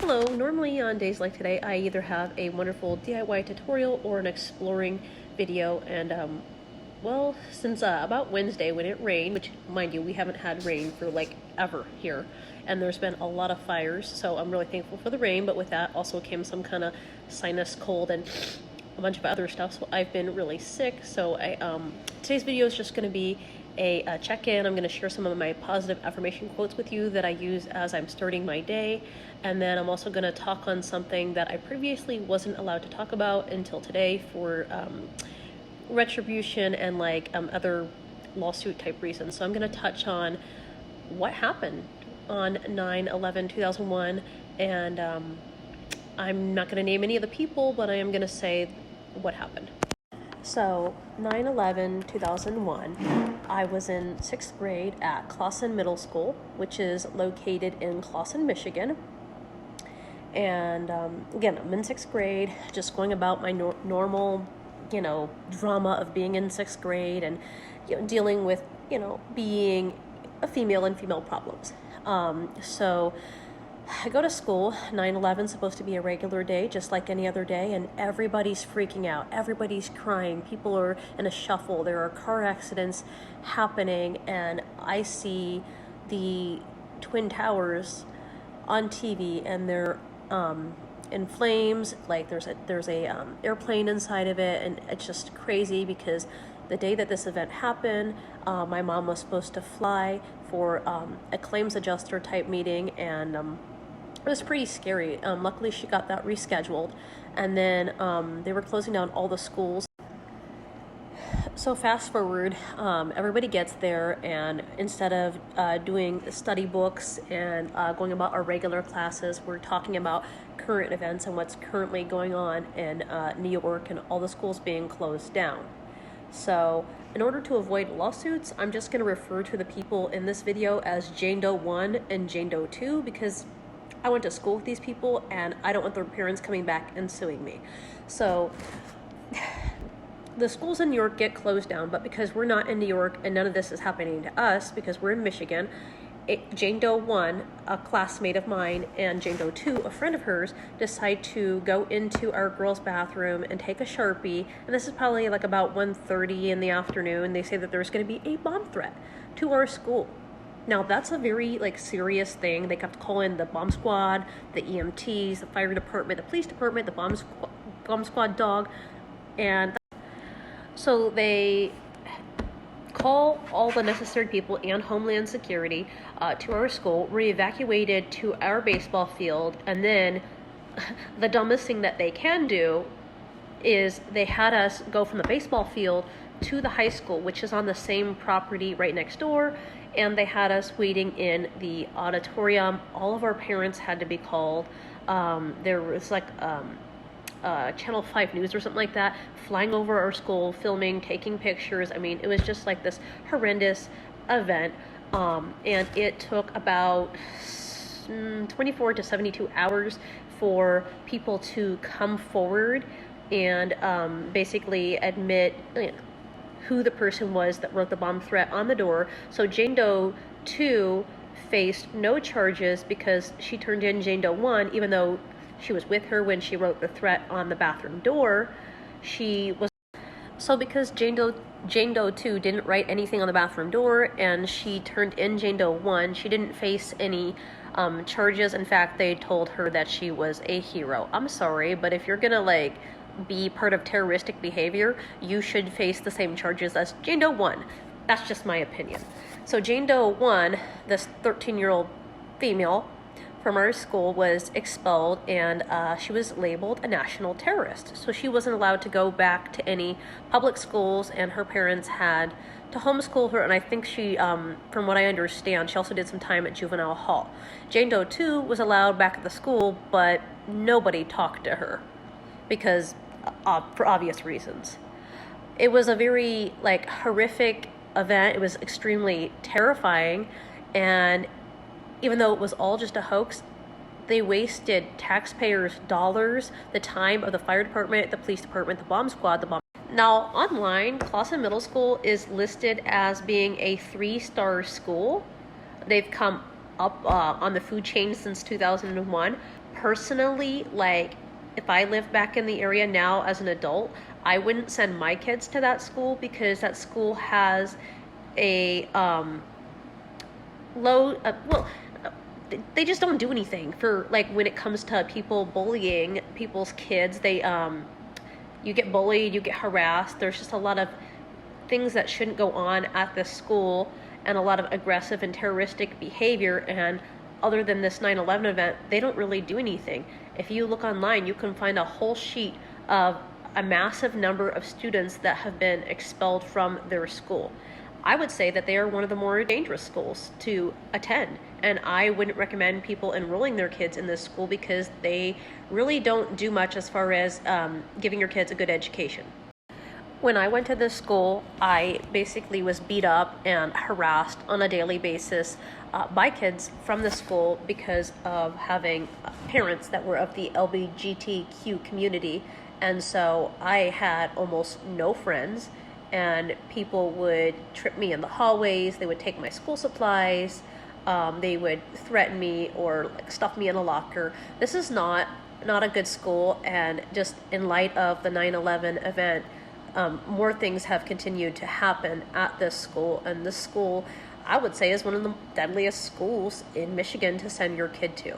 Hello, normally on days like today I either have a wonderful DIY tutorial or an exploring video, and well, since about Wednesday when it rained, which mind you we haven't had rain for like ever here, and there's been a lot of fires, so I'm really thankful for the rain, but with that also came some kind of sinus cold and a bunch of other stuff, so I've been really sick. So today's video is just going to be a check-in. I'm going to share some of my positive affirmation quotes with you that I use as I'm starting my day, and then I'm also going to talk on something that I previously wasn't allowed to talk about until today for retribution and other lawsuit type reasons. So I'm going to touch on what happened on 9/11/2001, and I'm not going to name any of the people, but I am going to say what happened. So 9/11/2001, I was in 6th grade at Clawson Middle School, which is located in Clawson, Michigan. And again, I'm in 6th grade, just going about my normal, drama of being in 6th grade and dealing with, being a female and female problems. So I go to school. 9/11 is supposed to be a regular day, just like any other day, and everybody's freaking out. Everybody's crying. People are in a shuffle. There are car accidents happening, and I see the Twin Towers on TV, and they're in flames. Like there's a airplane inside of it, and it's just crazy because the day that this event happened, my mom was supposed to fly for a claims adjuster type meeting, and it was pretty scary. Luckily, she got that rescheduled, and then they were closing down all the schools. So fast forward, everybody gets there, and instead of doing study books and going about our regular classes, we're talking about current events and what's currently going on in New York and all the schools being closed down. So in order to avoid lawsuits, I'm just going to refer to the people in this video as Jane Doe 1 and Jane Doe 2 because I went to school with these people and I don't want their parents coming back and suing me. So the schools in New York get closed down, but because we're not in New York and none of this is happening to us because we're in Michigan, Jane Doe 1, a classmate of mine, and Jane Doe 2, a friend of hers, decide to go into our girls' bathroom and take a Sharpie, and this is probably like about 1:30 in the afternoon. They say that there's going to be a bomb threat to our school. Now, that's a very serious thing. They have to call in the bomb squad, the EMTs, the fire department, the police department, the bomb squad dog, and so they call all the necessary people and Homeland Security to our school. We're evacuated to our baseball field, and then the dumbest thing that they can do is they had us go from the baseball field to the high school, which is on the same property right next door, and they had us waiting in the auditorium. All of our parents had to be called. There was Channel 5 News or something like that flying over our school, filming, taking pictures. I mean, it was just like this horrendous event, and it took about 24 to 72 hours for people to come forward and basically admit who the person was that wrote the bomb threat on the door. So Jane Doe 2 faced no charges because she turned in Jane Doe 1, even though she was with her when she wrote the threat on the bathroom door. So because Jane Doe 2 didn't write anything on the bathroom door and she turned in Jane Doe 1, she didn't face any charges. In fact, they told her that she was a hero. I'm sorry, but if you're gonna be part of terroristic behavior, you should face the same charges as Jane Doe 1. That's just my opinion. So Jane Doe 1, this 13-year-old female from our school, was expelled, and she was labeled a national terrorist. So she wasn't allowed to go back to any public schools, and her parents had to homeschool her, and I think she, from what I understand, she also did some time at juvenile hall. Jane Doe 2 was allowed back at the school, but nobody talked to her because for obvious reasons. It was a very horrific event. It was extremely terrifying, and even though it was all just a hoax, they wasted taxpayers' dollars, the time of the fire department, the police department, the bomb squad, Now, online, Clawson Middle School is listed as being a 3-star school. They've come up on the food chain since 2001. personally, like, if I lived back in the area now as an adult, I wouldn't send my kids to that school because that school has a low, they just don't do anything for, like, when it comes to people bullying people's kids. You get bullied, you get harassed. There's just a lot of things that shouldn't go on at this school, and a lot of aggressive and terroristic behavior. And other than this 9/11 event, they don't really do anything. If you look online, you can find a whole sheet of a massive number of students that have been expelled from their school. I would say that they are one of the more dangerous schools to attend, and I wouldn't recommend people enrolling their kids in this school because they really don't do much as far as giving your kids a good education. When I went to this school, I basically was beat up and harassed on a daily basis by kids from the school because of having parents that were of the LGBTQ community. And so I had almost no friends, and people would trip me in the hallways. They would take my school supplies. They would threaten me or like stuff me in a locker. This is not a good school, and just in light of the 9/11 event, more things have continued to happen at this school. And this school, I would say, is one of the deadliest schools in Michigan to send your kid to.